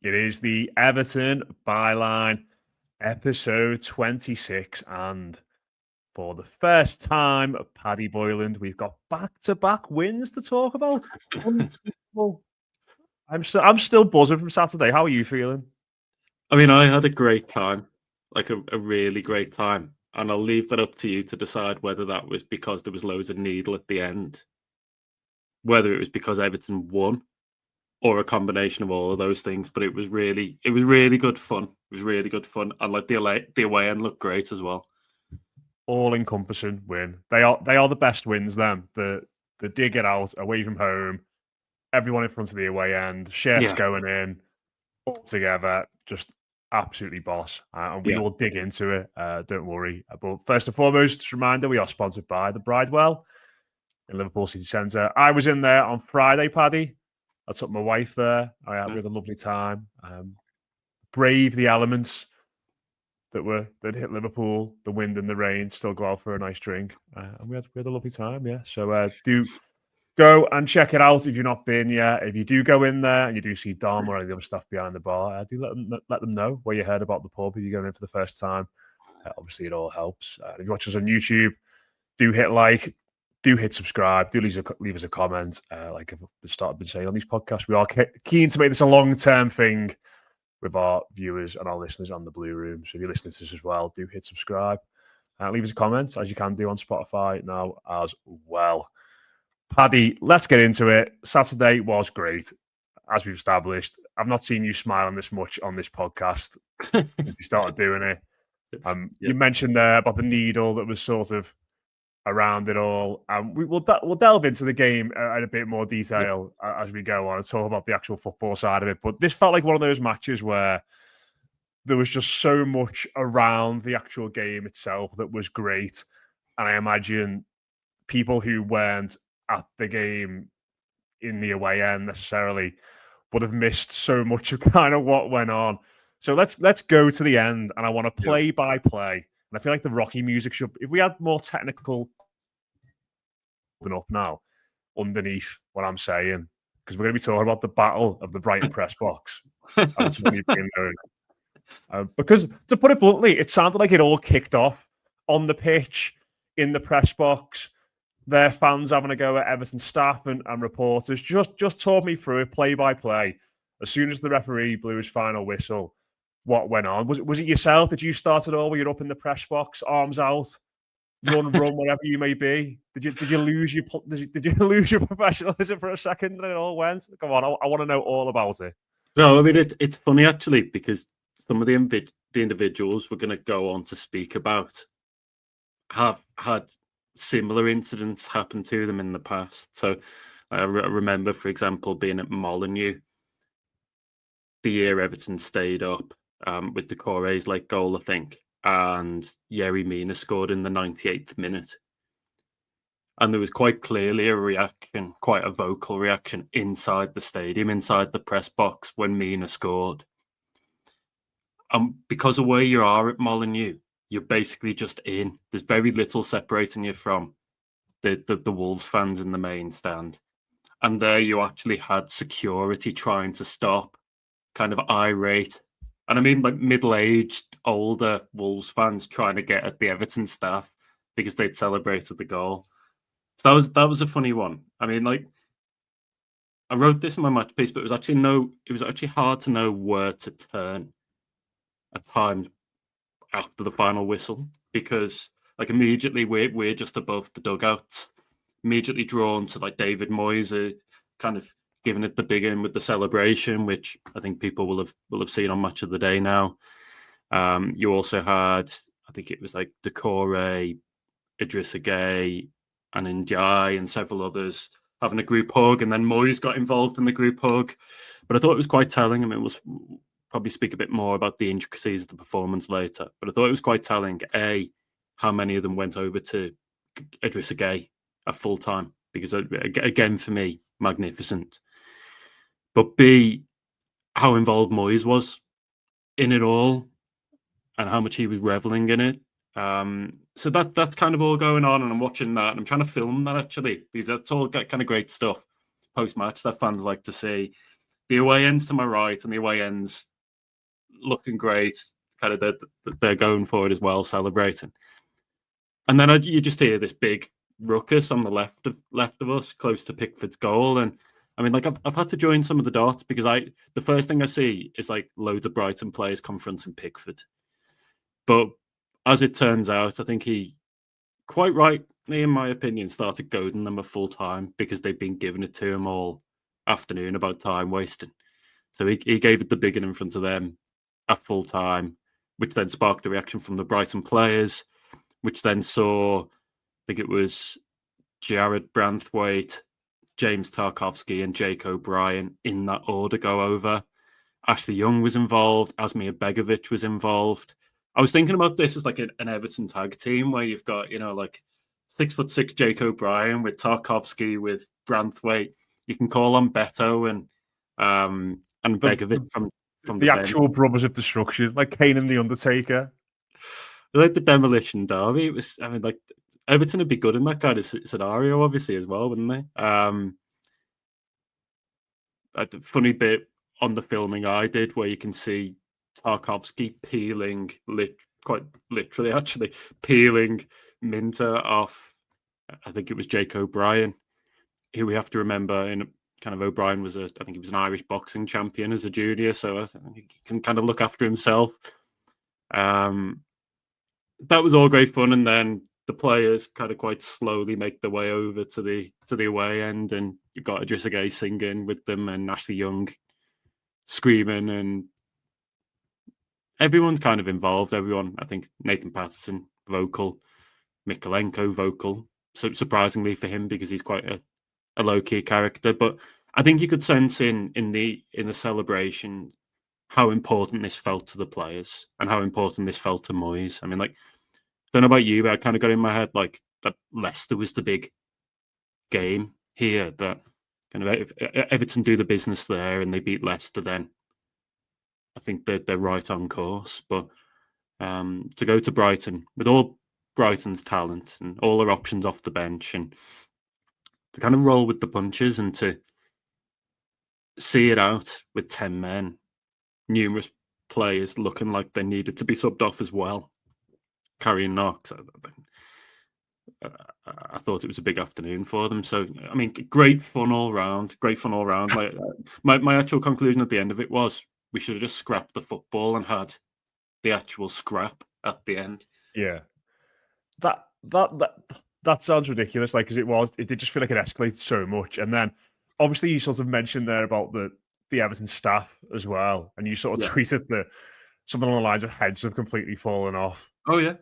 It is the Everton Byline, episode 26. And for the first time, Paddy Boyland, we've got back-to-back wins to talk about. Unbelievable. I'm still buzzing from Saturday. How are you feeling? I mean, I had a great time, like a really great time. And I'll leave that up to you to decide whether that was because there was loads of needle at the end, whether it was because Everton won, or a combination of all of those things. But it was really good fun. It was really good fun. And like the away end looked great as well. All-encompassing win. They are the best wins then. The dig it out away from home, everyone in front of the away end, shirts going in, all together, just absolutely boss. And we will dig into it. Don't worry. But first and foremost, just a reminder, we are sponsored by the Bridewell in Liverpool City Centre. I was in there on Friday, Paddy. I took my wife there. We had a lovely time. Brave the elements that hit Liverpool, the wind and the rain, still go out for a nice drink. And we had a lovely time, yeah. So do go and check it out if you've not been yet. If you do go in there and you do see Dom or any of the other stuff behind the bar, do let them know where you heard about the pub if you're going in for the first time. Obviously, it all helps. If you watch us on YouTube, do hit like, do hit subscribe, do leave us a comment. Like I've started saying on these podcasts, we are keen to make this a long-term thing with our viewers and our listeners on the Blue Room. So if you're listening to this as well, do hit subscribe. Leave us a comment, as you can do on Spotify now as well. Paddy, let's get into it. Saturday was great, as we've established. I've not seen you smiling this much on this podcast since you started doing it. You mentioned there about the needle that was sort of around it all. We'll delve into the game in a bit more detail as we go on and talk about the actual football side of it. But this felt like one of those matches where there was just so much around the actual game itself that was great. And I imagine people who weren't at the game in the away end necessarily would have missed so much of kind of what went on. So let's go to the end, and I want to play by play. And I feel like the Rocky music should, if we had more technical up now underneath what I'm saying, because we're going to be talking about the battle of the Brighton press box. Because to put it bluntly, it sounded like it all kicked off on the pitch, in the press box. Their fans having a go at Everton staff and reporters. Just talk me through it play by play. As soon as the referee blew his final whistle, what went on? Was it yourself? Did you start it all? Were you up in the press box, arms out, run, whatever you may be? Did you lose your professionalism for a second and it all went? Come on, I want to know all about it. No, I mean it's funny actually, because some of the individuals we're going to go on to speak about have had similar incidents happen to them in the past. So I remember, for example, being at Molineux the year Everton stayed up with Decore's late goal, I think, and Yerry Mina scored in the 98th minute. And there was quite clearly a reaction, quite a vocal reaction inside the stadium, inside the press box when Mina scored. Because of where you are at Molineux, you're basically just in. There's very little separating you from the Wolves fans in the main stand. And there you actually had security trying to stop kind of irate, and I mean like middle-aged, older Wolves fans trying to get at the Everton staff because they'd celebrated the goal. So that was a funny one. I mean, like, I wrote this in my match piece, but it was actually hard to know where to turn at times after the final whistle, because like immediately we're just above the dugouts, immediately drawn to like David Moyes kind of giving it the big in with the celebration, which I think people will have seen on Match of the Day now. You also had, I think it was like Decore, Idrissa Gueye, and Ndiaye, and several others having a group hug, and then Moyes got involved in the group hug. But I thought it was quite telling. I mean, we'll probably speak a bit more about the intricacies of the performance later, but I thought it was quite telling, A, how many of them went over to Idrissa Gueye at full time, because again, for me, magnificent. But B, how involved Moyes was in it all and how much he was reveling in it. So that's kind of all going on, and I'm watching that, and I'm trying to film that actually, because that's all kind of great stuff post-match that fans like to see. the away ends to my right, and the away ends looking great. Kind of they're going for it as well, celebrating. And then you just hear this big ruckus on the left of us, close to Pickford's goal. And I mean, like I've had to join some of the dots because the first thing I see is like loads of Brighton players confronting Pickford. But as it turns out, I think he, quite rightly, in my opinion, started goading them at full time because they've been giving it to him all afternoon about time wasting. So he gave it the big one in front of them at full time, which then sparked a reaction from the Brighton players, which then saw, I think it was Jared Branthwaite, James Tarkowski and Jake O'Brien in that order go over. Ashley Young was involved. Asmir Begovic was involved. I was thinking about this as like an Everton tag team where you've got, like 6'6" Jake O'Brien with Tarkowski, with Branthwaite. You can call on Beto and Begovic from the actual brothers of destruction, like Kane and the Undertaker. Like the demolition derby. It was, I mean, like Everton would be good in that kind of scenario, obviously, as well, wouldn't they? A funny bit on the filming I did where you can see Tarkowski peeling, quite literally, actually, peeling Minter off, I think it was Jake O'Brien, who we have to remember in kind of O'Brien was I think he was an Irish boxing champion as a junior, so I think he can kind of look after himself. That was all great fun, and then the players kind of quite slowly make their way over to the away end, and you've got Idrissa Gueye singing with them and Ashley Young screaming, and everyone's kind of involved. Everyone, I think Nathan Patterson vocal, Mikolenko vocal, so surprisingly for him because he's quite a low key character, but I think you could sense in the celebration how important this felt to the players and how important this felt to Moyes. I mean, like, don't know about you, but I kind of got in my head like that Leicester was the big game here, that kind of if Everton do the business there and they beat Leicester, then I think they're right on course. But to go to Brighton with all Brighton's talent and all their options off the bench, and to kind of roll with the punches and to see it out with 10 men, numerous players looking like they needed to be subbed off as well, carrying knocks. I thought it was a big afternoon for them. So, I mean, great fun all round. Like, my actual conclusion at the end of it was we should have just scrapped the football and had the actual scrap at the end. Yeah. That sounds ridiculous, like, because it did just feel like it escalated so much. And then obviously you sort of mentioned there about the Everton staff as well, and you sort of tweeted something along the lines of heads have completely fallen off. Oh yeah,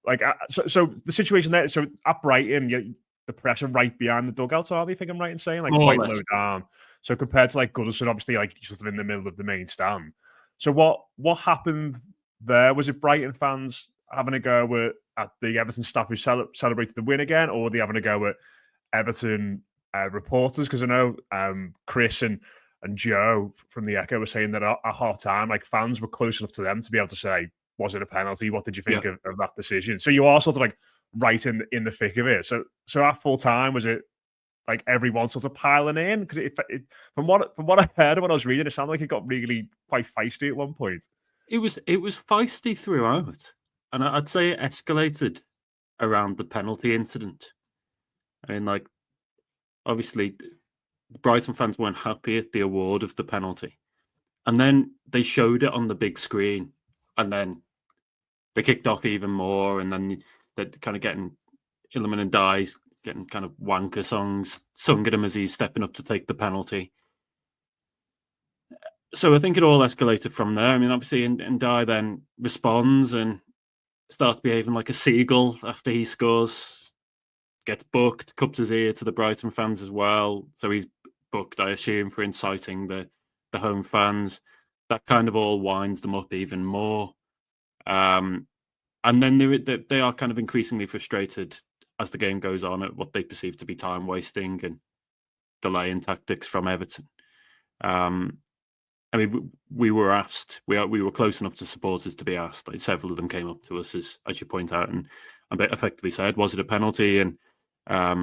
like so the situation there. So at Brighton, the press are right behind the dugouts, are they? I think I'm right in saying, like, quite low down. So compared to like Goodison, obviously, like, sort of in the middle of the main stand. So what happened there? Was it Brighton fans having a go at the Everton staff who celebrated the win again, or were they having a go at Everton reporters? Because I know Chris and Joe from the Echo were saying that at half time, like, fans were close enough to them to be able to say, was it a penalty? What did you think of that decision? So you are sort of like right in the thick of it. So at full time, was it like everyone sort of piling in? Because from what I heard when I was reading, it sounded like it got really quite feisty at one point. It was feisty throughout, and I'd say it escalated around the penalty incident. I mean, like, obviously, Brighton fans weren't happy at the award of the penalty, and then they showed it on the big screen, and then they kicked off even more, and then they're kind of getting Iliman and Dyche getting kind of wanker songs sung at him as he's stepping up to take the penalty. So I think it all escalated from there. I mean, obviously, and Dyche then responds and starts behaving like a seagull after he scores, gets booked, cups his ear to the Brighton fans as well. So he's booked, I assume, for inciting the home fans. That kind of all winds them up even more. And then they are kind of increasingly frustrated as the game goes on at what they perceive to be time wasting and delaying tactics from Everton. I mean, we were asked, we were close enough to supporters to be asked. Like, several of them came up to us, as you point out, and effectively said, was it a penalty? And I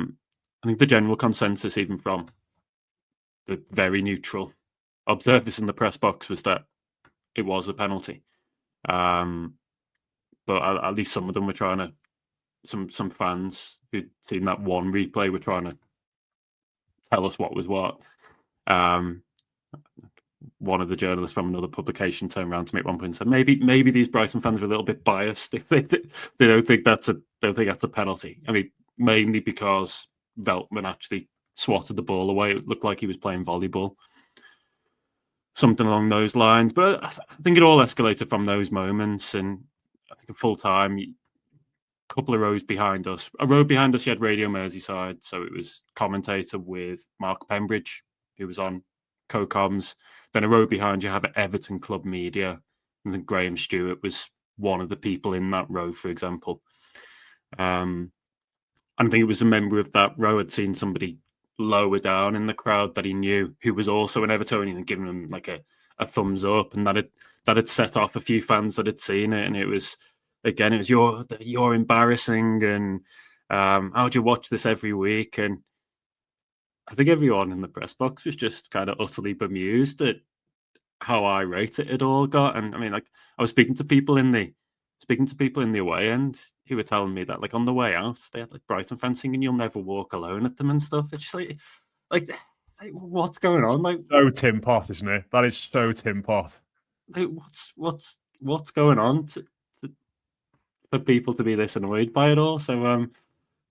think the general consensus, even from the very neutral observers in the press box was that it was a penalty. But at least some of them were trying to, some fans who'd seen that one replay were trying to tell us what was what. One of the journalists from another publication turned around to me at one point and said, maybe these Brighton fans are a little bit biased if they don't think that's a penalty. I mean, mainly because Veltman actually swatted the ball away. It looked like he was playing volleyball, something along those lines. But I think it all escalated from those moments. And I think at full time, a couple of rows behind us, you had Radio Merseyside, so it was commentator with Mark Pembridge, who was on co-coms. Then a row behind you have Everton Club Media, and then Graham Stewart was one of the people in that row, for example. And I think it was a member of that row had seen somebody lower down in the crowd that he knew, who was also an Evertonian, and given him like a thumbs up, and that had set off a few fans that had seen it, and it was you're embarrassing, and how'd you watch this every week? And I think everyone in the press box was just kind of utterly bemused at how irate it all got. And I mean, like, I was speaking to people in the away end who were telling me that, like, on the way out, they had like Brighton fans singing "You'll Never Walk Alone" at them and stuff. It's just like what's going on? Like, so Tim Pot, isn't it? That is so Tim Pot. Like, what's going on for people to be this annoyed by it all? So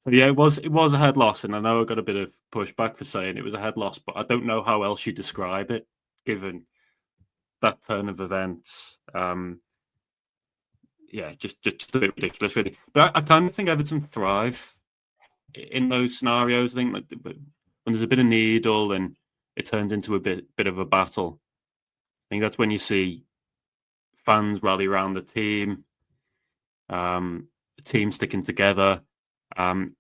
yeah, it was a head loss, and I know I got a bit of pushback for saying it was a head loss, but I don't know how else you describe it given that turn of events. Yeah, just a bit ridiculous, really. But I kind of think Everton thrive in those scenarios. I think like when there's a bit of needle and it turns into a bit of a battle, I think that's when you see fans rally around the team, team sticking together. And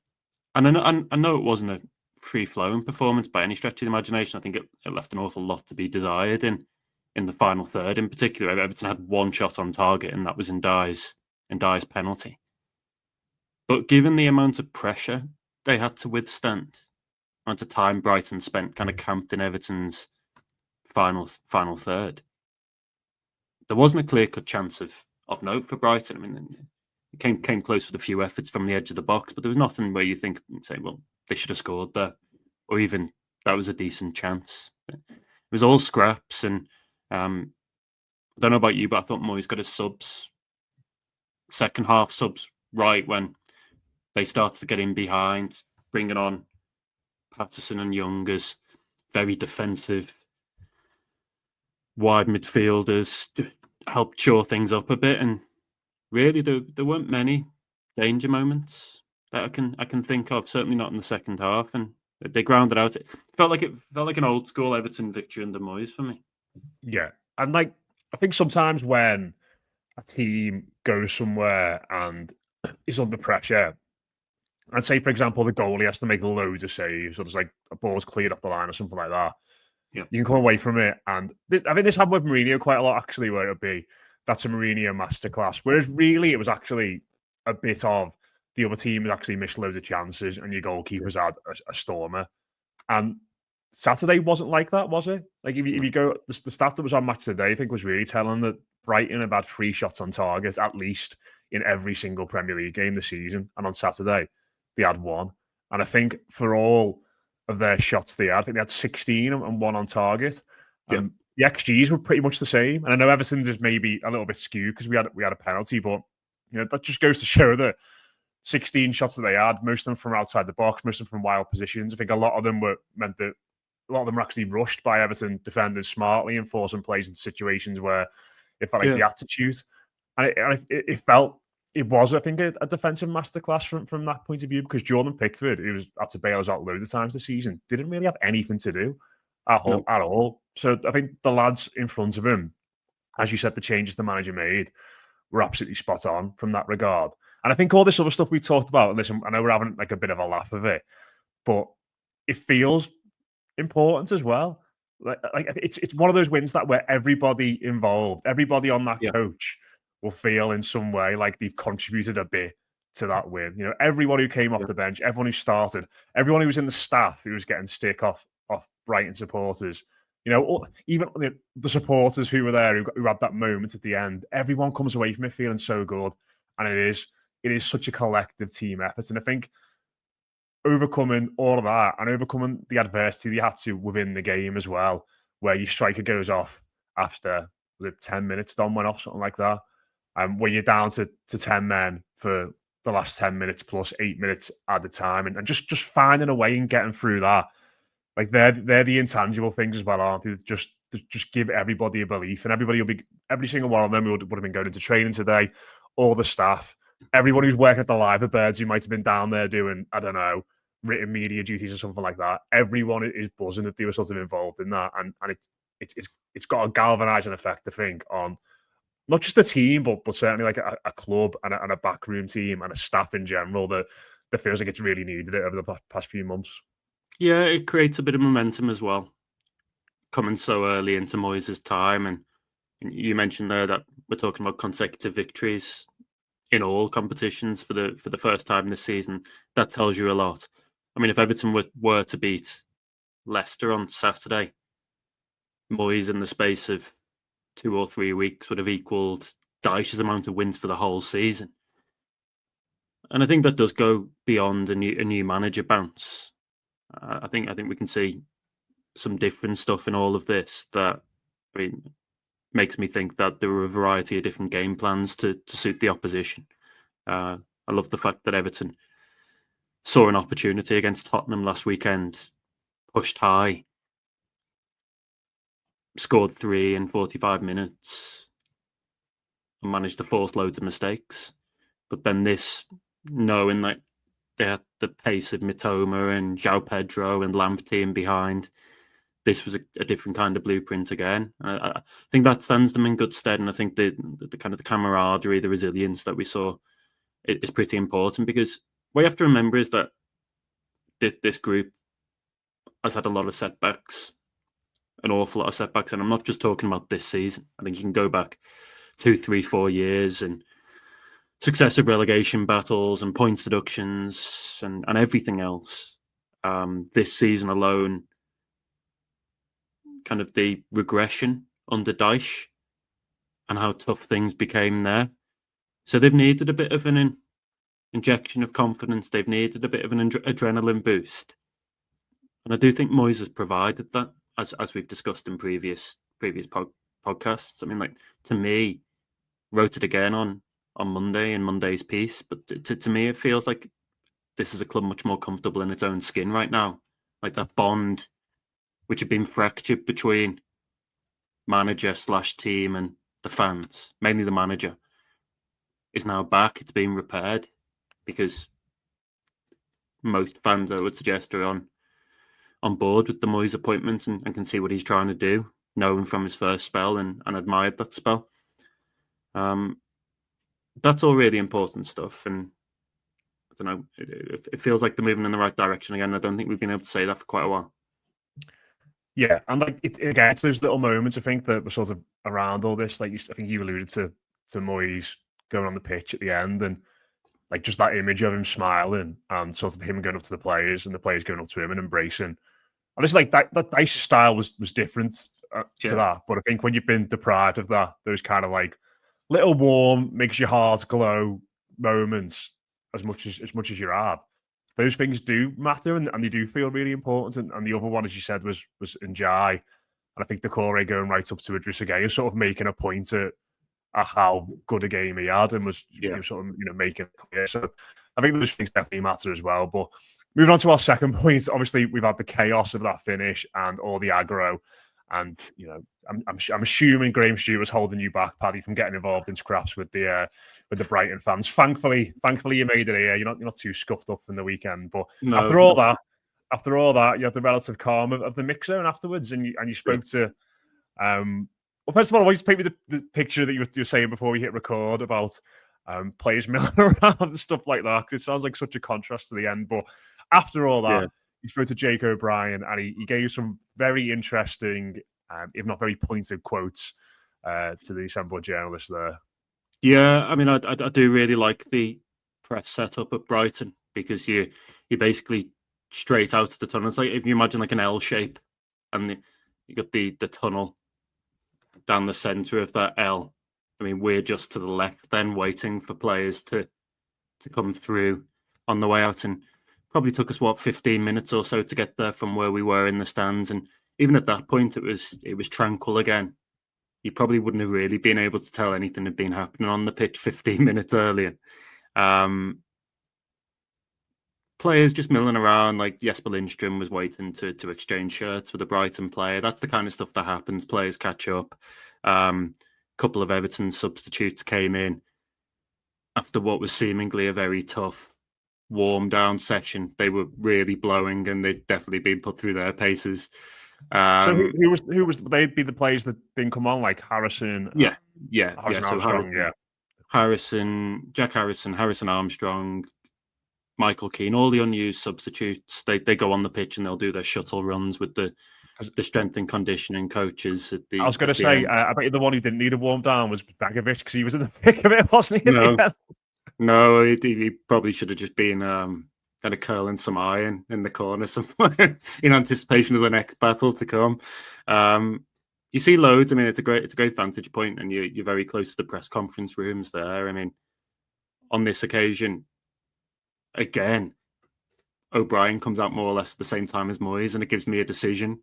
I know it wasn't a free-flowing performance by any stretch of the imagination. I think it left an awful lot to be desired in the final third. In particular, Everton had one shot on target, and that was in Dyche's penalty. But given the amount of pressure they had to withstand, the amount of time Brighton spent kind of camped in Everton's final third, there wasn't a clear-cut chance of note for Brighton. I mean, it came close with a few efforts from the edge of the box, but there was nothing where you say, well, they should have scored there, or even that was a decent chance. It was all scraps, and I don't know about you, but I thought Moyes got his second half subs right when they started to get in behind, bringing on Patterson and Young as very defensive wide midfielders to help shore things up a bit. And really, there weren't many danger moments that I can think of. Certainly not in the second half, and they grounded out. It felt like an old school Everton victory under Moyes for me. Yeah, and like I think sometimes when a team goes somewhere and is under pressure, and say for example the goalie has to make loads of saves, or there's like a ball's cleared off the line or something like that. Yeah, you can come away from it, and I think this happened with Mourinho quite a lot actually, where it would be that's a Mourinho masterclass. Whereas really it was actually a bit of the other team had actually missed loads of chances and your goalkeeper's had a stormer. And Saturday wasn't like that, was it? Like if you go, the stat that was on Match Today, I think was really telling that Brighton have had 3 shots on target at least in every single Premier League game this season. And on Saturday, they had 1. And I think for all of their shots I think they had 16 and 1 on target. Yeah. The XGs were pretty much the same. And I know Everton's is maybe a little bit skewed because we had a penalty, but you know that just goes to show that 16 shots that they had, most of them from outside the box, most of them from wild positions. I think a lot of them were actually rushed by Everton defenders smartly and forcing plays into situations where it felt like the attitude. And it was, I think, a defensive masterclass from that point of view, because Jordan Pickford, who was had to bail us out loads of times this season, didn't really have anything to do at all. So I think the lads in front of him, as you said, the changes the manager made were absolutely spot on from that regard. And I think all this other stuff we talked about, and listen, I know we're having like a bit of a laugh of it, but it feels important as well. Like it's one of those wins that where everybody involved, everybody on that coach will feel in some way like they've contributed a bit to that win. You know, everyone who came off the bench, everyone who started, everyone who was in the staff who was getting stick off Brighton supporters Even the supporters who were there, who had that moment at the end, everyone comes away from it feeling so good, and it is such a collective team effort. And I think overcoming all of that and overcoming the adversity that you had to within the game as well, where your striker goes off after 10 minutes, Don went off, something like that, where you're down to 10 men for the last 10 minutes plus 8 minutes at the time, and just finding a way and getting through that. Like they're the intangible things as well, aren't they? Just give everybody a belief, and every single one of them would have been going into training today, all the staff, everyone who's working at the Liver Birds who might have been down there doing, I don't know, written media duties or something like that. Everyone is buzzing that they were sort of involved in that, and it's got a galvanizing effect, I think, on not just the team, but certainly like a club and a backroom team and a staff in general that feels like it's really needed it over the past few months. Yeah, it creates a bit of momentum as well, coming so early into Moyes' time. And you mentioned there that we're talking about consecutive victories in all competitions for the first time this season. That tells you a lot. I mean, if Everton were to beat Leicester on Saturday, Moyes in the space of 2 or 3 weeks would have equalled Dyche's amount of wins for the whole season. And I think that does go beyond a new manager bounce. I think we can see some different stuff in all of this that makes me think that there were a variety of different game plans to suit the opposition. I love the fact that Everton saw an opportunity against Tottenham last weekend, pushed high, scored 3 in 45 minutes, and managed to force loads of mistakes. But then this, knowing that they had the pace of Mitoma and João Pedro and Lamptey in behind, this was a different kind of blueprint again. I think that stands them in good stead, and I think the kind of the camaraderie, the resilience that we saw is pretty important, because what you have to remember is that this group has had a lot of setbacks, an awful lot of setbacks, and I'm not just talking about this season. I think you can go back 2, 3, 4 years and successive relegation battles and points deductions and everything else. This season alone, kind of the regression under Dyche and how tough things became there. So they've needed a bit of an injection of confidence. They've needed a bit of an adrenaline boost. And I do think Moyes has provided that, as we've discussed in previous podcasts. I mean, like, to me, wrote it again on Monday in Monday's piece, but to me, it feels like this is a club much more comfortable in its own skin right now. Like that bond which had been fractured between manager/team and the fans, mainly the manager, is now back. It's been repaired because most fans, I would suggest, are on board with the Moyes appointment and can see what he's trying to do, know him from his first spell and admired that spell. That's all really important stuff, and I don't know, it feels like they're moving in the right direction again. I don't think we've been able to say that for quite a while. Yeah, and like again, it's those little moments I think that were sort of around all this. Like I think you alluded to Moyes going on the pitch at the end, and like just that image of him smiling and sort of him going up to the players and the players going up to him and embracing. And it's like that Dyche style was different to that. But I think when you've been deprived of that, those kind of like little warm, makes your heart glow moments as much as you have, those things do matter and they do feel really important. And the other one, as you said, was Ndiaye. And I think Decore going right up to Idris again, sort of making a point at how good a game he had and was sort of making it clear. So I think those things definitely matter as well. But moving on to our second point, obviously we've had the chaos of that finish and all the aggro. And I'm assuming Graham Stewart was holding you back, Paddy, from getting involved in scraps with the Brighton fans. Thankfully, you made it here. You're not too scuffed up from the weekend. But no, after all that, you had the relative calm of the mix zone afterwards, and you spoke to. Well, first of all, I want you to paint me the picture that you were saying before we hit record about players milling around and stuff like that, because it sounds like such a contrast to the end. But after all that. Yeah. He spoke to Jake O'Brien and he gave some very interesting, if not very pointed quotes to the assembled journalists there. Yeah, I mean, I do really like the press setup at Brighton, because you basically straight out of the tunnel. It's like if you imagine like an L shape, and You got the tunnel down the centre of that L. I mean, we're just to the left then, waiting for players to come through on the way out, and probably took us 15 minutes or so to get there from where we were in the stands. And even at that point, it was tranquil again. You probably wouldn't have really been able to tell anything had been happening on the pitch 15 minutes earlier. Players just milling around, like Jesper Lindstrom was waiting to exchange shirts with a Brighton player. That's the kind of stuff that happens. Players catch up. Couple of Everton substitutes came in after what was seemingly a very tough warm down session. They were really blowing, and they'd definitely been put through their paces. So who was they'd be the players that didn't come on, like Harrison? Armstrong, Jack Harrison, Harrison Armstrong, Michael Keane, all the unused substitutes. They go on the pitch and they'll do their shuttle runs with the strength and conditioning coaches. I was going to say, I bet you the one who didn't need a warm down was Begovic, because he was in the thick of it, wasn't he? No, he probably should have just been kind of curling some iron in the corner somewhere in anticipation of the next battle to come. You see loads. I mean, it's a great vantage point, and you're very close to the press conference rooms there. I mean, on this occasion, again, O'Brien comes out more or less at the same time as Moyes, and it gives me a decision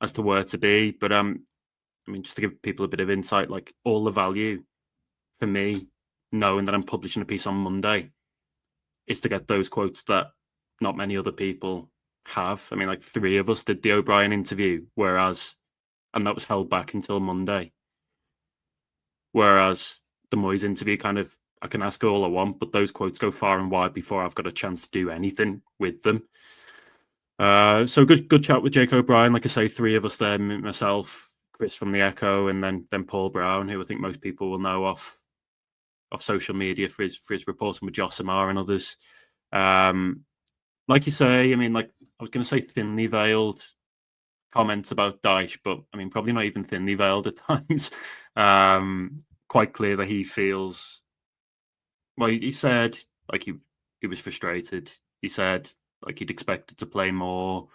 as to where to be. But I mean, just to give people a bit of insight, like, all the value for me, knowing that I'm publishing a piece on Monday, is to get those quotes that not many other people have. I mean, like, 3 of us did the O'Brien interview, and that was held back until Monday. Whereas the Moyes interview, kind of, I can ask all I want, but those quotes go far and wide before I've got a chance to do anything with them. So good chat with Jake O'Brien. Like I say, 3 of us there, myself, Chris from the Echo, and then Paul Brown, who I think most people will know off social media for his reporting with Josimar and others. Like you say, I mean, like, I was going to say thinly veiled comments about Dyche, but I mean, probably not even thinly veiled at times. Quite clear that he feels. Well, he said, like, he was frustrated. He said, like, he'd expected to play more,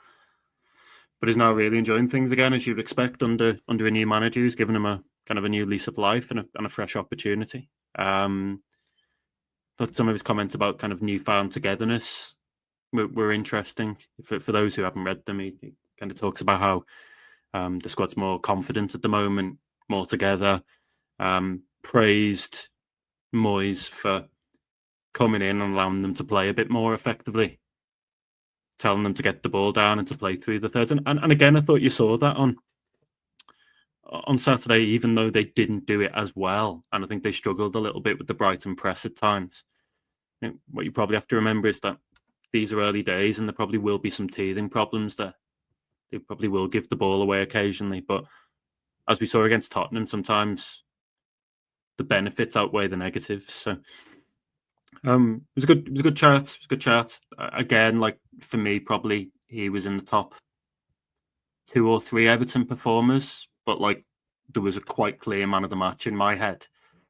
but is now really enjoying things again, as you'd expect under a new manager who's given him a kind of a new lease of life and a fresh opportunity. But some of his comments about kind of newfound togetherness were interesting. For those who haven't read them, he kind of talks about how the squad's more confident at the moment, more together. Praised Moyes for coming in and allowing them to play a bit more effectively, telling them to get the ball down and to play through the thirds. And again, I thought you saw that on Saturday, even though they didn't do it as well. And I think they struggled a little bit with the Brighton press at times. What you probably have to remember is that these are early days, and there probably will be some teething problems there. They probably will give the ball away occasionally, but as we saw against Tottenham, sometimes the benefits outweigh the negatives. So it was a good chat. It was a good chat. Again, like, for me, probably he was in the top 2 or 3 Everton performers, but like, there was a quite clear man of the match in my head,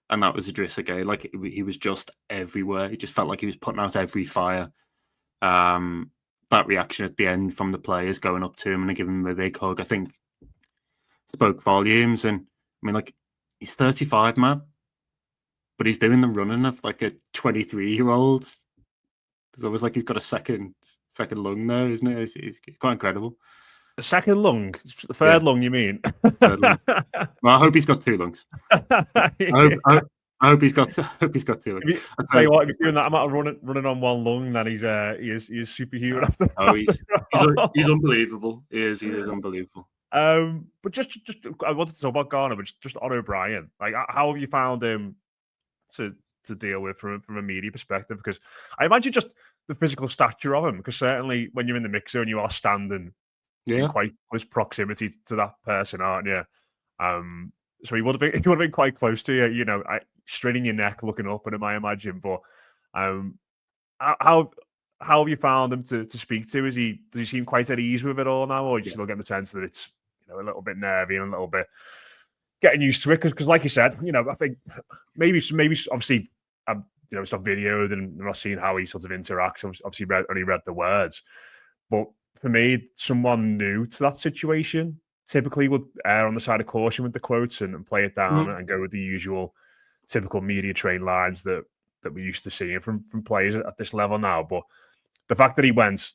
and that was Idrissa Gueye. Like, he was just everywhere. He just felt like he was putting out every fire. That reaction at the end from the players going up to him and giving him a big hug, I think, spoke volumes. And I mean, like, he's 35, man, but he's doing the running of like a 23-year-old. It's almost like he's got a second lung there, isn't it? It's quite incredible. A second lung? The third lung, you mean? Lung. Well, I hope he's got 2 lungs. I hope he's got 2 lungs. I'll tell you what, if he's doing that amount of running on 1 lung, then he is superhuman after. Oh, he's unbelievable. He is unbelievable. But just I wanted to talk about Garner, but just on O'Brien. Like, how have you found him to deal with from a media perspective? Because I imagine just the physical stature of him, because certainly when you're in the mix zone, you are standing in quite close proximity to that person, aren't you? So he would have been quite close to you, straining your neck, looking up at him, I imagine. But how have you found him to speak to? Does he seem quite at ease with it all now, or are you still getting the sense that it's a little bit nervy and a little bit getting used to it? Because like you said, I think maybe obviously it's not videoed and I'm not seeing how he sort of interacts. Obviously, only read the words, but for me, someone new to that situation, typically would err on the side of caution with the quotes and play it down and go with the usual typical media train lines that we're used to seeing from players at this level now. But the fact that he went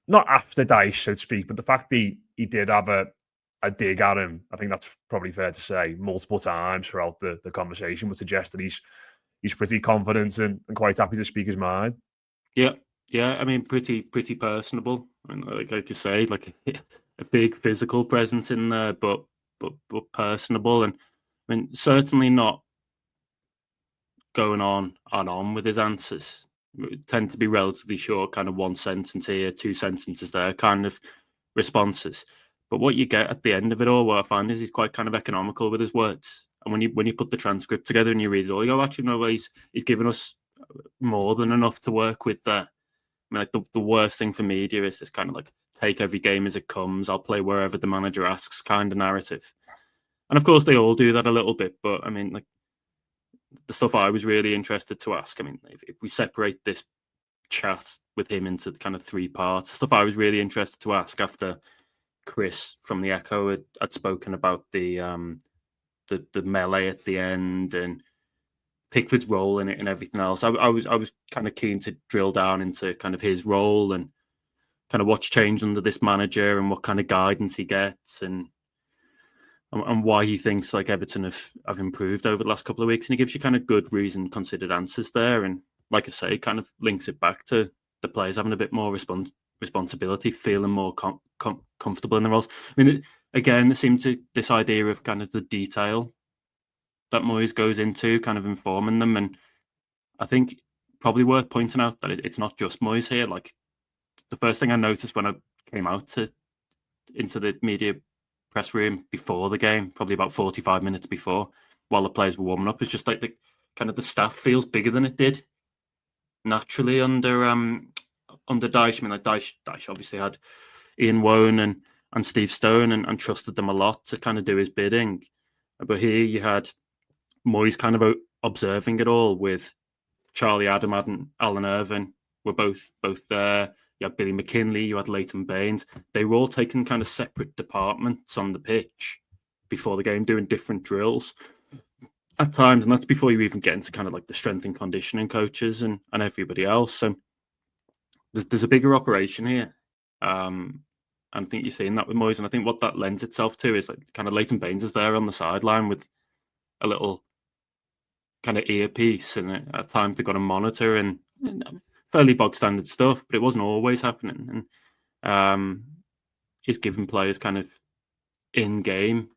not after Dyche, so to speak, but the fact that he did have a dig at him, I think that's probably fair to say, multiple times throughout the conversation would suggest that he's pretty confident and quite happy to speak his mind. Yeah. I mean, pretty personable. I mean, like you say, like a big physical presence in there, but personable, and I mean, certainly not going on with his answers. It tend to be relatively short, kind of one sentence here, two sentences there, kind of responses. But what you get at the end of it all, what I find is he's quite kind of economical with his words. And when you put the transcript together and you read it all, you go, actually, no, he's given us more than enough to work with there. I mean, like the worst thing for media is this kind of like take every game as it comes. I'll play wherever the manager asks kind of narrative. And of course, they all do that a little bit. But I mean, like the stuff I was really interested to ask. I mean, if we separate this chat with him into kind of three parts, stuff I was really interested to ask after Chris from the Echo had spoken about the melee at the end and Pickford's role in it and everything else. I was kind of keen to drill down into kind of his role and kind of what's changed under this manager and what kind of guidance he gets and why he thinks like Everton have improved over the last couple of weeks. And he gives you kind of good reason considered answers there. And like I say, kind of links it back to the players having a bit more responsibility, feeling more comfortable in the roles. I mean, again, there seems to this idea of kind of the detail that Moyes goes into, kind of informing them. And I think probably worth pointing out that it's not just Moyes here. Like the first thing I noticed when I came out into the media press room before the game, probably about 45 minutes before, while the players were warming up, is just like the kind of the staff feels bigger than it did naturally under Dyche. I mean, like Dyche obviously had Ian Woan and Steve Stone and trusted them a lot to kind of do his bidding. But here you had Moyes kind of observing it all with Charlie Adam and Alan Irvine were both there. You had Billy McKinley, you had Leighton Baines. They were all taking kind of separate departments on the pitch before the game, doing different drills at times. And that's before you even get into kind of like the strength and conditioning coaches and everybody else. So there's a bigger operation here. And I think you're seeing that with Moyes. And I think what that lends itself to is like kind of Leighton Baines is there on the sideline with a little kind of earpiece, and at times they've got a monitor and fairly bog standard stuff, but it wasn't always happening. And he's giving players kind of in-game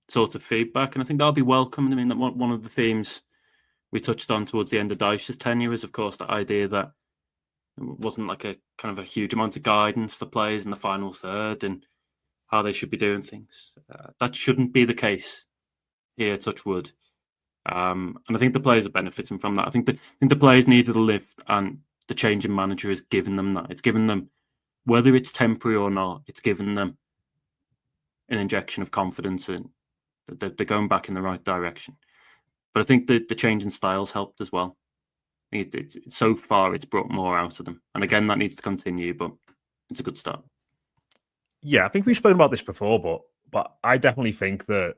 sort of feedback, and I think that'll be welcomed. I mean, that one of the themes we touched on towards the end of Dyche's tenure is, of course, the idea that it wasn't like a kind of a huge amount of guidance for players in the final third and how they should be doing things. That shouldn't be the case here, touch wood. And I think the players are benefiting from that. I think the players needed a lift, and the change in manager has given them that. It's given them, whether it's temporary or not, it's given them an injection of confidence and they're going back in the right direction. But I think the change in styles helped as well. So far, it's brought more out of them. And again, that needs to continue, but it's a good start. Yeah, I think we've spoken about this before, but I definitely think that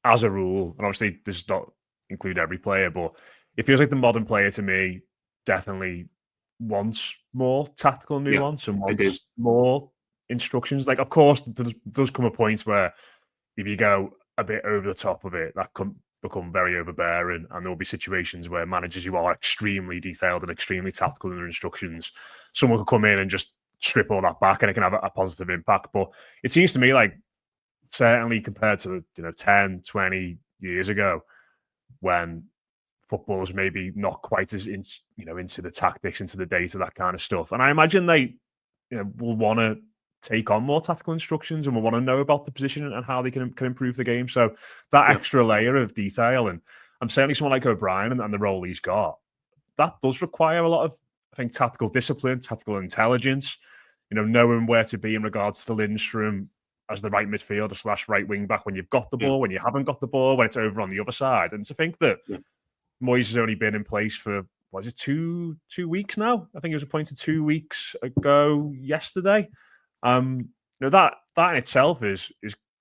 as a rule, and obviously this does not include every player, but it feels like the modern player to me definitely wants more tactical nuance and wants more instructions. Like, of course, there does come a point where if you go a bit over the top of it, that can become very overbearing, and there'll be situations where managers who are extremely detailed and extremely tactical in their instructions, someone could come in and just strip all that back and it can have a positive impact. But it seems to me like, certainly compared to 10, 20 years ago, when football was maybe not quite as into the tactics, into the data, that kind of stuff. And I imagine they will want to take on more tactical instructions and will want to know about the position and how they can improve the game. So that extra layer of detail, and I'm certainly someone like O'Brien and the role he's got, that does require a lot of, I think, tactical discipline, tactical intelligence, knowing where to be in regards to Lindstrom as the right midfielder / right wing back when you've got the ball, when you haven't got the ball, when it's over on the other side. And to think that Moyes has only been in place for, what is it, 2 weeks now? I think he was appointed 2 weeks ago yesterday. that in itself is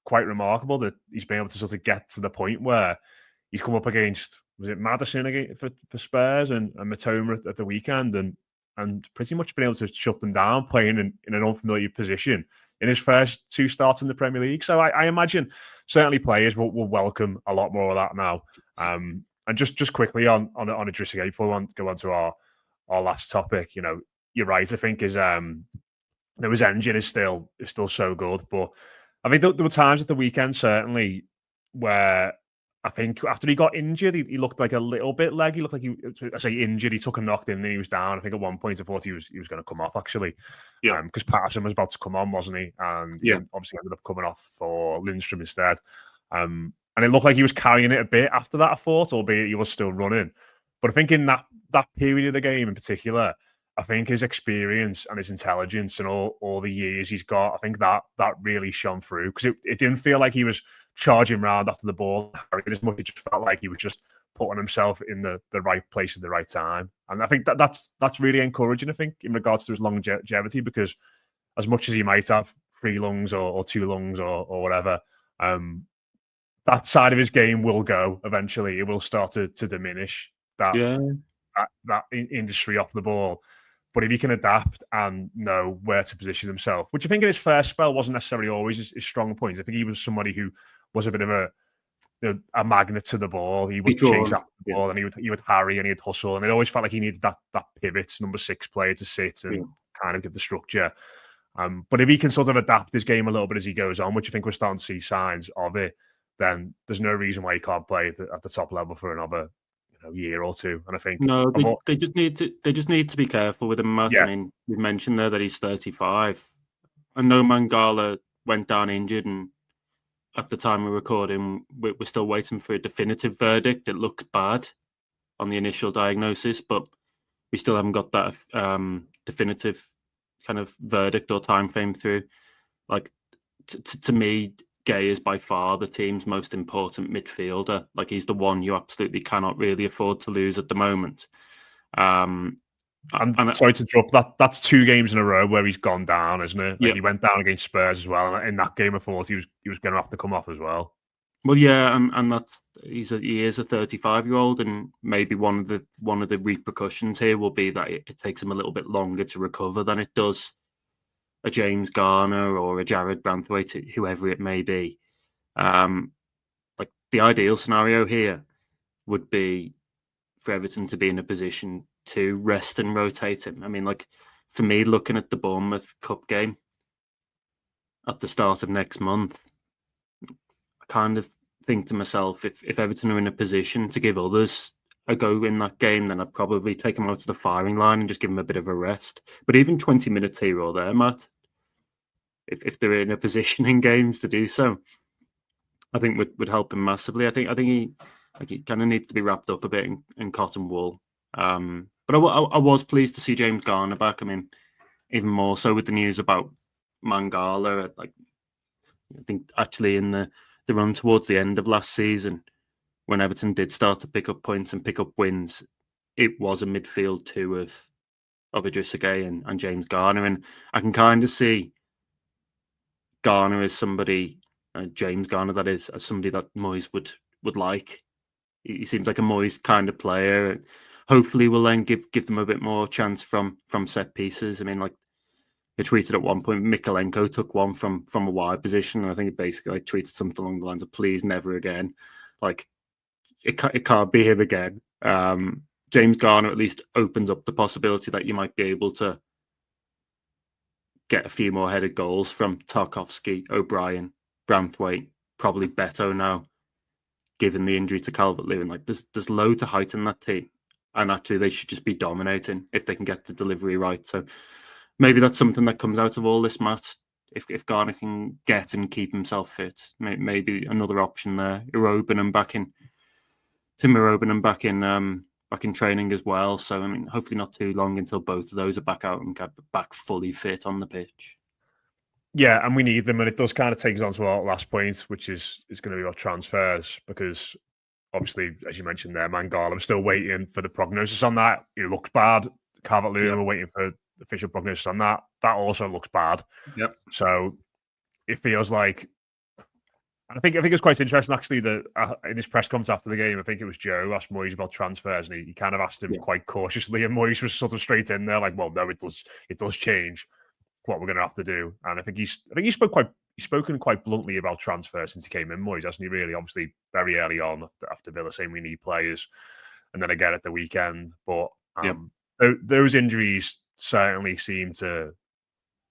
quite remarkable that he's been able to sort of get to the point where he's come up against, was it Maddison again for Spurs and Matoma at the weekend, and pretty much been able to shut them down playing in an unfamiliar position in his first 2 starts in the Premier League. So I imagine certainly players will welcome a lot more of that now. And just quickly on Idrissa Gueye before we go on to our last topic, you're right. I think his engine is still so good, but I think there were times at the weekend certainly where I think after he got injured, he looked like a little bit leggy. He looked like injured. He took a knock in and he was down. I think at one point I thought he was going to come off actually, because Patterson was about to come on, wasn't he? And he obviously ended up coming off for Lindstrom instead. And it looked like he was carrying it a bit after that, I thought, albeit he was still running. But I think in that period of the game in particular, I think his experience and his intelligence and all the years he's got, I think that really shone through, because it didn't feel like he was charging around after the ball as much. It just felt like he was just putting himself in the right place at the right time. And I think that's really encouraging, I think, in regards to his longevity, because as much as he might have 3 lungs or 2 lungs or whatever, that side of his game will go eventually. It will start to diminish that industry off the ball. But if he can adapt and know where to position himself, which I think in his first spell wasn't necessarily always his strong points. I think he was somebody who was a bit of a magnet to the ball. He would chase after the ball, and he would harry and he'd hustle. And it always felt like he needed that pivot number 6 player to sit and kind of give the structure. But if he can sort of adapt his game a little bit as he goes on, which I think we're starting to see signs of it, then there's no reason why he can't play at the top level for another year or two. And I think they just need to be careful with him, Matt. I mean, you mentioned there that he's 35. I know Mangala went down injured, and at the time we're recording, we're still waiting for a definitive verdict. It looks bad on the initial diagnosis, but we still haven't got that definitive kind of verdict or time frame through. Like, to me, Gueye is by far the team's most important midfielder. Like, he's the one you absolutely cannot really afford to lose at the moment. And sorry to drop that. That's 2 games in a row where he's gone down, isn't it? Like, he went down against Spurs as well. And in that game, I thought he was going to have to come off as well. Well, yeah, and that's he is a 35-year-old, and maybe one of the repercussions here will be that it takes him a little bit longer to recover than it does a James Garner or a Jared Branthwaite, whoever it may be. Like, the ideal scenario here would be for Everton to be in a position to rest and rotate him. I mean, like, for me, looking at the Bournemouth Cup game at the start of next month, I kind of think to myself, if Everton are in a position to give others a go in that game, then I'd probably take them out of the firing line and just give them a bit of a rest. But even 20 minutes here or there, Matt, if they're in a position in games to do so, I think would help him massively. I think he kind of needs to be wrapped up a bit in cotton wool. But I was pleased to see James Garner back. I mean, even more so with the news about Mangala. Like, I think actually in the run towards the end of last season, when Everton did start to pick up points and pick up wins, it was a midfield 2 of Idrissa Gueye and James Garner. And I can kind of see Garner as somebody, James Garner, that is, as somebody that Moyes would like. He seems like a Moyes kind of player, and hopefully will then give them a bit more chance from set pieces. I mean, like, he tweeted at one point, Mikalenko took one from a wide position, and I think he basically tweeted something along the lines of, "Please, never again." Like, it can't be him again. James Garner at least opens up the possibility that you might be able to get a few more headed goals from Tarkowski, O'Brien, Branthwaite, probably Beto now, given the injury to Calvert-Lewin. Like, there's loads of height in that team, and actually they should just be dominating if they can get the delivery right. So maybe that's something that comes out of all this, Matt. If Garner can get and keep himself fit, maybe another option there. Tim Irobin back in training as well. So, I mean, hopefully not too long until both of those are back out and get back fully fit on the pitch. Yeah, and we need them. And it does kind of take us on to our last point, which is going to be our transfers, because obviously, as you mentioned there, Mangala, I'm still waiting for the prognosis on that. It looks bad. CalvertLewin, we're waiting for the official prognosis on that. That also looks bad. Yep. So it feels like. And I think it's quite interesting actually that in his press conference after the game, I think it was Joe asked Moyes about transfers, and he kind of asked him quite cautiously, and Moyes was sort of straight in there, like, "Well, no, it does change what we're going to have to do." And I think he's spoken quite bluntly about transfers since he came in, Moyes, hasn't he? Really, obviously, very early on after Villa saying we need players, and then again at the weekend. But those injuries certainly seem to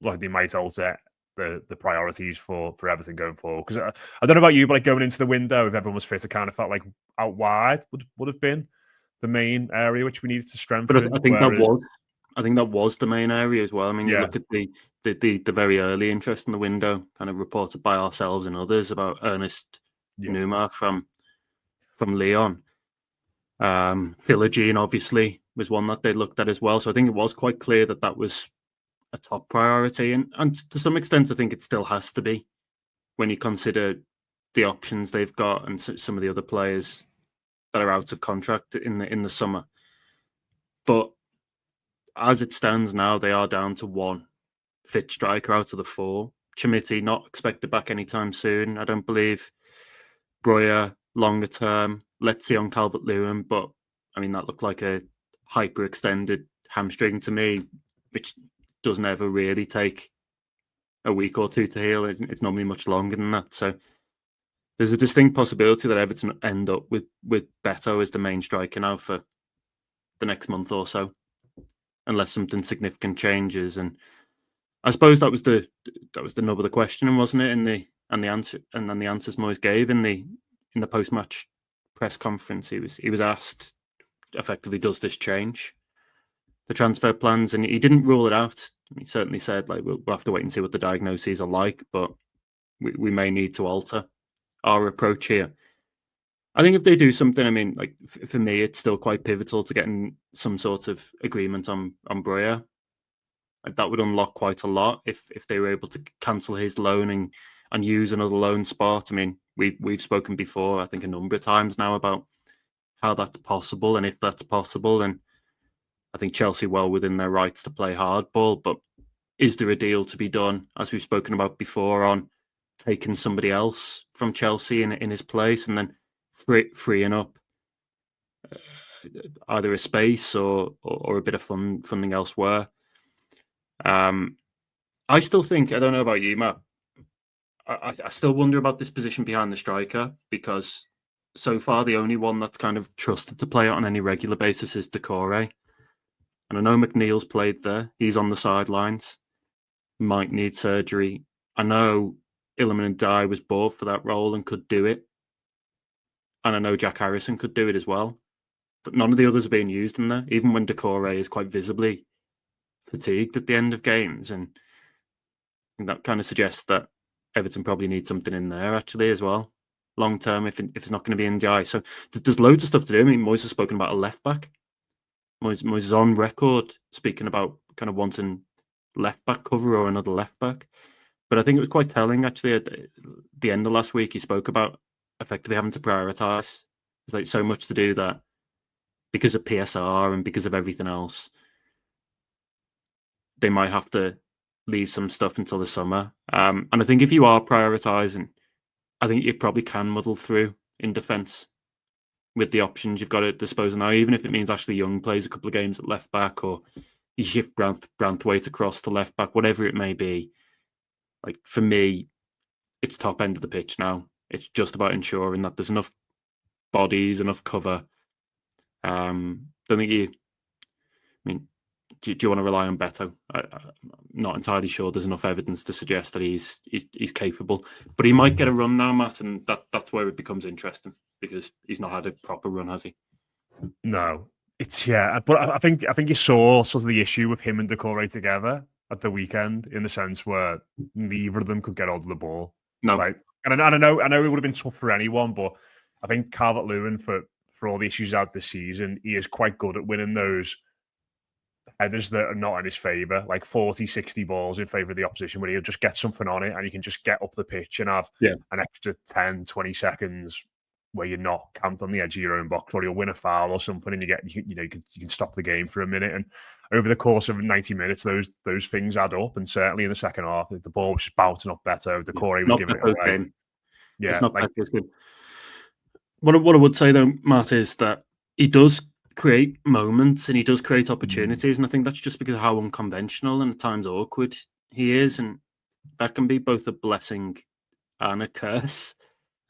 like they might alter the priorities for everything going forward. Because I don't know about you, but like going into the window, if everyone was fit, it kind of felt like out wide would have been the main area which we needed to strengthen. But I think that was the main area as well. I mean, you look at the very early interest in the window, kind of reported by ourselves and others about Ernest Numa from Lyon. Philogene obviously was one that they looked at as well. So I think it was quite clear that was a top priority, and to some extent, I think it still has to be when you consider the options they've got and some of the other players that are out of contract in the summer. But as it stands now, they are down to one fit striker out of the four. Chimiti not expected back anytime soon. I don't believe. Breuer longer term. Let's see on CalvertLewin, but I mean that looked like a hyperextended hamstring to me, which doesn't ever really take a week or two to heal. It's normally much longer than that. So there's a distinct possibility that Everton end up with Beto as the main striker now for the next month or so, unless something significant changes. And I suppose that was the nub of the question, wasn't it? And the answers Moyes gave in the post-match press conference, he was asked effectively, does this change the transfer plans? And he didn't rule it out. He certainly said, like, we'll have to wait and see what the diagnoses are like, but we may need to alter our approach here. I think if they do something, I mean, like for me, it's still quite pivotal to getting some sort of agreement on Breuer. That would unlock quite a lot if they were able to cancel his loan and use another loan spot. I mean, we've spoken before, I think a number of times now, about how that's possible and if that's possible. And I think Chelsea well within their rights to play hardball, but is there a deal to be done, as we've spoken about before, on taking somebody else from Chelsea in his place and then freeing up either a space or a bit of funding elsewhere? I still think, I don't know about you, Matt, I still wonder about this position behind the striker, because so far the only one that's kind of trusted to play it on any regular basis is Decore. And I know McNeil's played there. He's on the sidelines. Might need surgery. I know Illiman and Dyche was bought for that role and could do it. And I know Jack Harrison could do it as well. But none of the others are being used in there, even when Decore is quite visibly fatigued at the end of games. And that kind of suggests that Everton probably need something in there actually as well, long term, if it's not going to be in Dyche. So there's loads of stuff to do. I mean, Moyes has spoken about a left back. Moyes is on record speaking about kind of wanting left back cover or another left back. But I think it was quite telling actually at the end of last week. He spoke about effectively having to prioritise. There's like so much to do that because of PSR and because of everything else, they might have to leave some stuff until the summer. And I think if you are prioritising, I think you probably can muddle through in defence with the options you've got at disposal now, even if it means Ashley Young plays a couple of games at left back, or you shift Branthwaite across to left back, whatever it may be. Like for me, it's top end of the pitch now. It's just about ensuring that there's enough bodies, enough cover. Don't think you. I mean, do you want to rely on Beto? I'm not entirely sure there's enough evidence to suggest that he's capable, but he might get a run now, Matt, and that's where it becomes interesting, because he's not had a proper run, has he? No, but I think you saw sort of the issue with him and Decore together at the weekend, in the sense where neither of them could get hold of the ball. No, right? And I know it would have been tough for anyone, but I think CalvertLewin, for all the issues out this season, he is quite good at winning those headers that are not in his favour, like 40, 60 balls in favour of the opposition, where he'll just get something on it and you can just get up the pitch and have an extra 10, 20 seconds where you're not camped on the edge of your own box, or you'll win a foul or something, and you can stop the game for a minute. And over the course of 90 minutes, those things add up. And certainly in the second half, the ball was bouncing up better. The Corey was giving it away. Game. Yeah, it's not like, as good. What I would say though, Matt, is that he does create moments and he does create opportunities, and I think that's just because of how unconventional and at times awkward he is, and that can be both a blessing and a curse.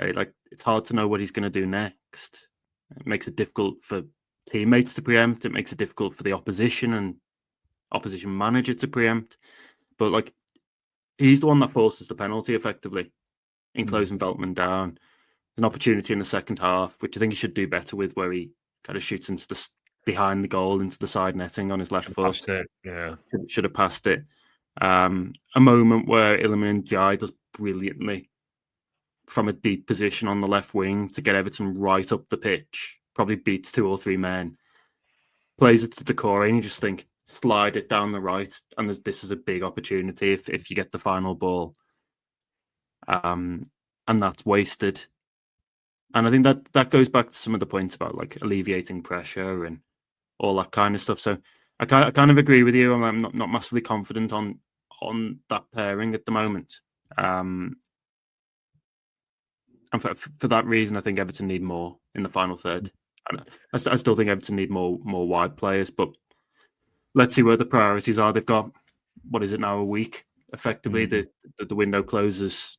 Like, it's hard to know what he's going to do next. It makes it difficult for teammates to preempt. It makes it difficult for the opposition and opposition manager to preempt. But like, he's the one that forces the penalty effectively in closing Veltman down. An opportunity in the second half, which I think he should do better with, where he kind of shoots into the behind the goal into the side netting on his left foot. Yeah, should have passed it. A moment where Iliman Ndiaye does brilliantly from a deep position on the left wing to get Everton right up the pitch. Probably beats 2 or 3 men. Plays it to Decore, and you just think, slide it down the right, and this is a big opportunity if you get the final ball. And that's wasted. And I think that goes back to some of the points about like alleviating pressure and all that kind of stuff. So I kind of agree with you. I'm not massively confident on that pairing at the moment. And for that reason, I think Everton need more in the final third. And I still think Everton need more wide players. But let's see where the priorities are. They've got, what is it now, a week? Effectively, the window closes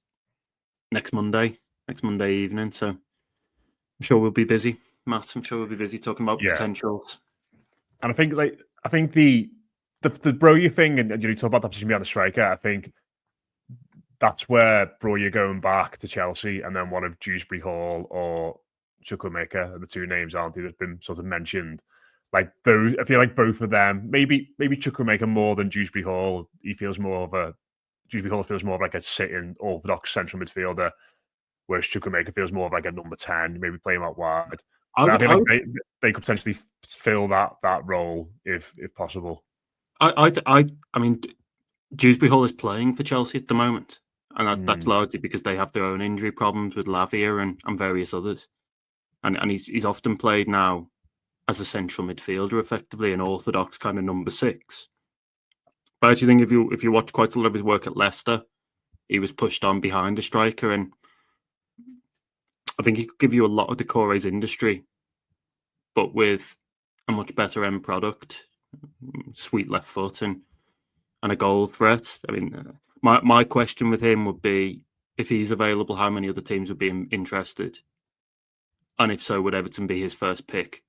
next Monday evening. So I'm sure we'll be busy, Matt. I'm sure we'll be busy talking about potentials. And I think the Broja thing, and you talk about that position behind the striker. I think that's where Broja going back to Chelsea, and then one of Dewsbury Hall or Chukwuemeka, the 2 names, aren't they, that's been sort of mentioned. Like those, I feel like both of them, maybe Chukwuemeka more than Dewsbury Hall. Dewsbury Hall feels more of like a sitting orthodox central midfielder, whereas Chukwuemeka feels more of like a number 10, maybe play him out wide. I think they could potentially fill that role if possible. I mean, Dewsbury Hall is playing for Chelsea at the moment, and that's largely because they have their own injury problems with Lavia and various others, and he's often played now as a central midfielder, effectively an orthodox kind of number 6. But I actually think if you watch quite a lot of his work at Leicester, he was pushed on behind a striker, and I think he could give you a lot of Decore's industry, but with a much better end product, sweet left foot and a goal threat. I mean, my question with him would be, if he's available, how many other teams would be interested? And if so, would Everton be his first pick?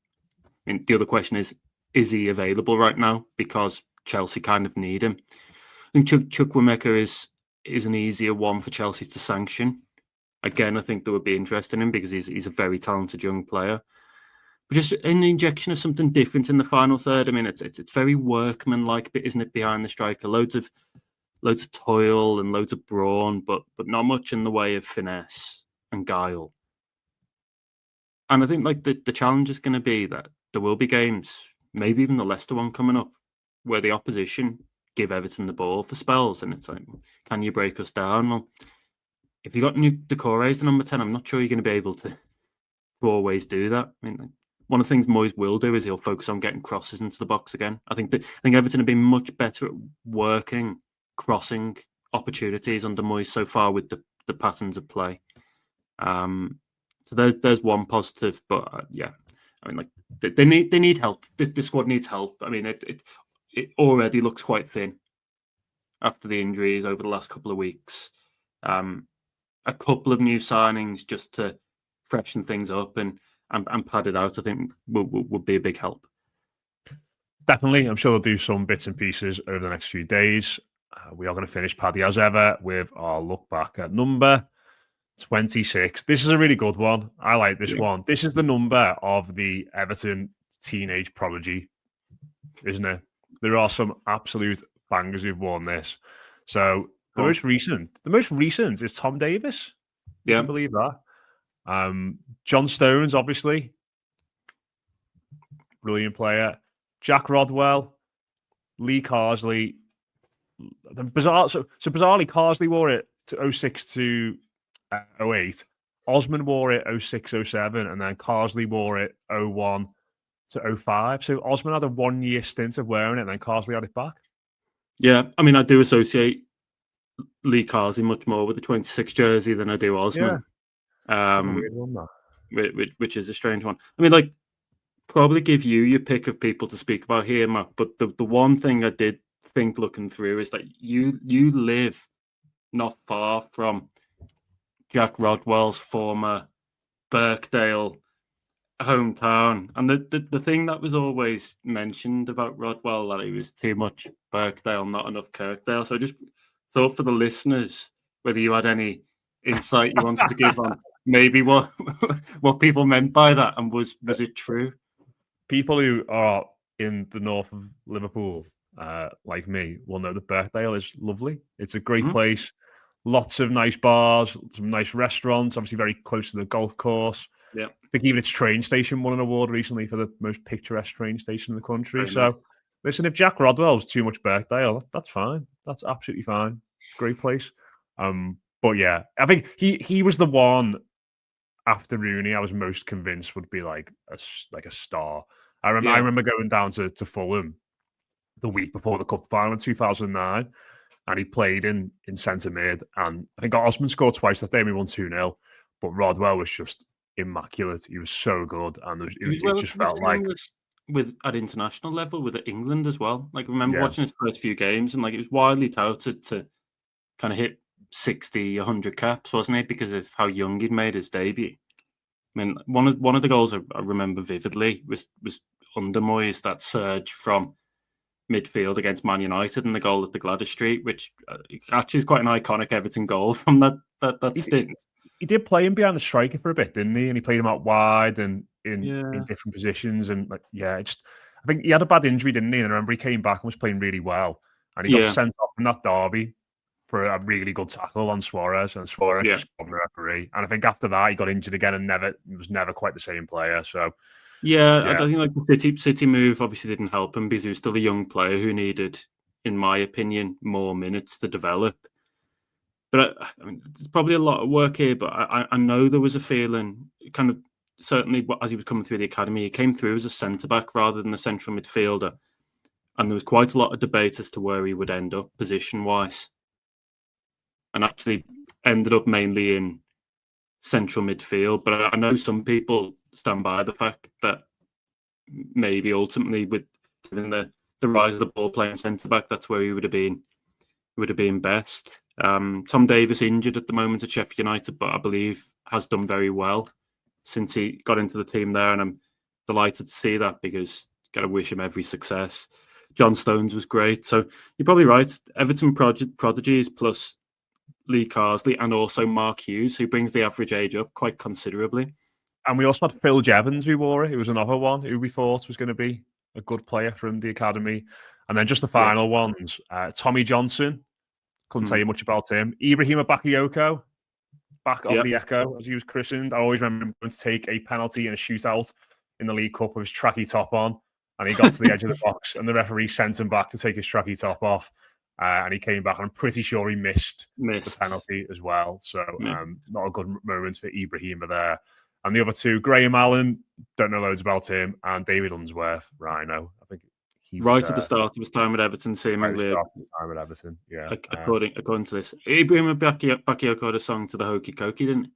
I mean, the other question is he available right now? Because Chelsea kind of need him. I think Chukwuemeka is an easier one for Chelsea to sanction. Again, I think there would be interest in him because he's a very talented young player. But just an injection of something different in the final third. I mean, it's very workmanlike, isn't it, behind the striker? Loads of toil and loads of brawn, but not much in the way of finesse and guile. And I think like the challenge is going to be that there will be games, maybe even the Leicester one coming up, where the opposition give Everton the ball for spells, and it's like, can you break us down? Well, if you got new Decore as the number 10, I'm not sure you're going to be able to always do that. I mean, one of the things Moyes will do is he'll focus on getting crosses into the box again. I think Everton have been much better at working crossing opportunities under Moyes so far with the patterns of play. So there's one positive, but I mean, like they need help. The squad needs help. I mean, it already looks quite thin after the injuries over the last couple of weeks. A couple of new signings just to freshen things up and pad it out, I think would be a big help. Definitely. I'm sure they'll do some bits and pieces over the next few days. We are going to finish, Paddy, as ever, with our look back at number 26. This is a really good one. I like this one. This is the number of the Everton teenage prodigy, isn't it? There are some absolute bangers who've won this. So the most recent is Tom Davis. Yeah. Can you believe that? John Stones, obviously. Brilliant player. Jack Rodwell, Lee Carsley. Bizarrely, Carsley wore it to 06 to 08. Osman wore it 06, 07, and then Carsley wore it 01 to 05. So Osman had a 1 year stint of wearing it, and then Carsley had it back. Yeah, I mean, I do associate Lee Carsley much more with the 26 jersey than I do Osman. Yeah. Weird one, that. Which is a strange one. I mean, like, probably give you your pick of people to speak about here, Matt. But the one thing I did think looking through is that you live not far from Jack Rodwell's former Birkdale hometown, and the thing that was always mentioned about Rodwell, that he was too much Birkdale, not enough Kirkdale. So I just thought for the listeners whether you had any insight you wanted to give on maybe what people meant by that, and was it true? People who are in the north of Liverpool, like me, will know that Birkdale is lovely. It's a great place. Lots of nice bars, some nice restaurants, obviously very close to the golf course. Yeah. I think even its train station won an award recently for the most picturesque train station in the country. Very nice. Listen, if Jack Rodwell's too much Birkdale, that's fine. That's absolutely fine. Great place. But yeah, I think he was the one after Rooney I was most convinced would be like a star. I remember going down to Fulham the week before the cup final in 2009, and he played in centre mid, and I think Osman scored twice that day and we won 2-0, but Rodwell was just immaculate. He was so good, and it just felt like at international level with England as well. Like, I remember watching his first few games, and like, it was widely touted to kind of hit 60, 100 caps, wasn't it? Because of how young he'd made his debut. I mean, one of the goals I remember vividly was under Moyes, that surge from midfield against Man United and the goal at the Gladys Street, which actually is quite an iconic Everton goal from that stint. He did play him behind the striker for a bit, didn't he? And he played him out wide and in different positions. And I think he had a bad injury, didn't he? And I remember he came back and was playing really well. And he got sent off in that derby for a really good tackle on Suarez, and Suarez just got the referee. And I think after that he got injured again and was never quite the same player. So I think like the City move obviously didn't help him, because he was still a young player who needed, in my opinion, more minutes to develop. But I mean, there's probably a lot of work here. But I know there was a feeling, kind of certainly as he was coming through the academy, he came through as a centre back rather than a central midfielder, and there was quite a lot of debate as to where he would end up position wise, and actually ended up mainly in central midfield. But I know some people stand by the fact that maybe ultimately, with given the rise of the ball playing centre back, that's where he would have been best. Tom Davis injured at the moment at Sheffield United, but I believe has done very well since he got into the team there, and I'm delighted to see that, because got to wish him every success. John Stones was great. So you're probably right. Everton prodigies plus Lee Carsley and also Mark Hughes, who brings the average age up quite considerably. And we also had Phil Jevons who wore it. He was another one who we thought was going to be a good player from the academy. And then just the final ones, Tommy Johnson, couldn't tell you much about him. Ibrahima Bakayoko, back of the Echo, as he was christened. I always remember him going to take a penalty in a shootout in the League Cup with his tracky top on, and he got to the edge of the box, and the referee sent him back to take his tracky top off, and he came back, and I'm pretty sure he missed the penalty as well. So not a good moment for Ibrahima there. And the other two, Graham Allen, don't know loads about him, and David Unsworth, Rhino. I think he was, at the start of his time at Everton, seemingly. According to this, Ibrahima Bakayoko had a song to the Hokey Cokey, didn't he?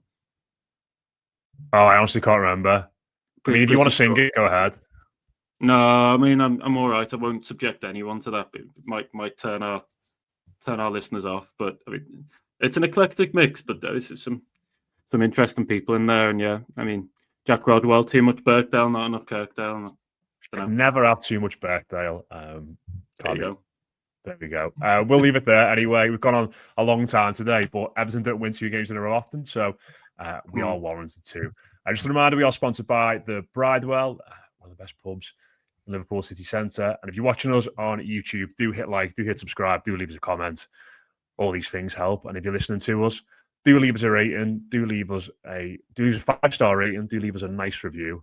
Oh, I honestly can't remember. I mean, if you want to sing it, go ahead. No, I mean, I'm all right. I won't subject anyone to that. It might turn our listeners off. But I mean, it's an eclectic mix. But there's some interesting people in there. And yeah, I mean, Jack Rodwell, too much Birkdale, not enough Kirkdale. Never have too much Birkdale. There you go. There we go. We'll leave it there anyway. We've gone on a long time today, but Everton don't win 2 games in a row often, so we are warranted to. Just a reminder, we are sponsored by the Bridewell, one of the best pubs in Liverpool city centre. And if you're watching us on YouTube, do hit like, do hit subscribe, do leave us a comment. All these things help. And if you're listening to us, do leave us a rating, do leave us a 5-star rating, do leave us a nice review.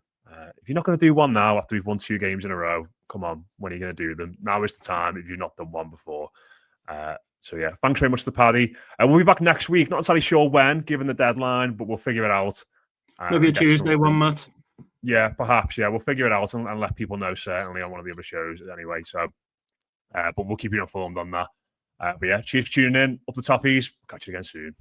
If you're not going to do one now after we've won 2 games in a row, come on, when are you going to do them? Now is the time if you've not done one before. So yeah, thanks very much to Paddy. We'll be back next week. Not entirely sure when, given the deadline, but we'll figure it out. Maybe a Tuesday one, Matt. Yeah, perhaps. Yeah, we'll figure it out and let people know, certainly, on one of the other shows anyway. So, but we'll keep you informed on that. But yeah, cheers for tuning in. Up the Toppies. Catch you again soon.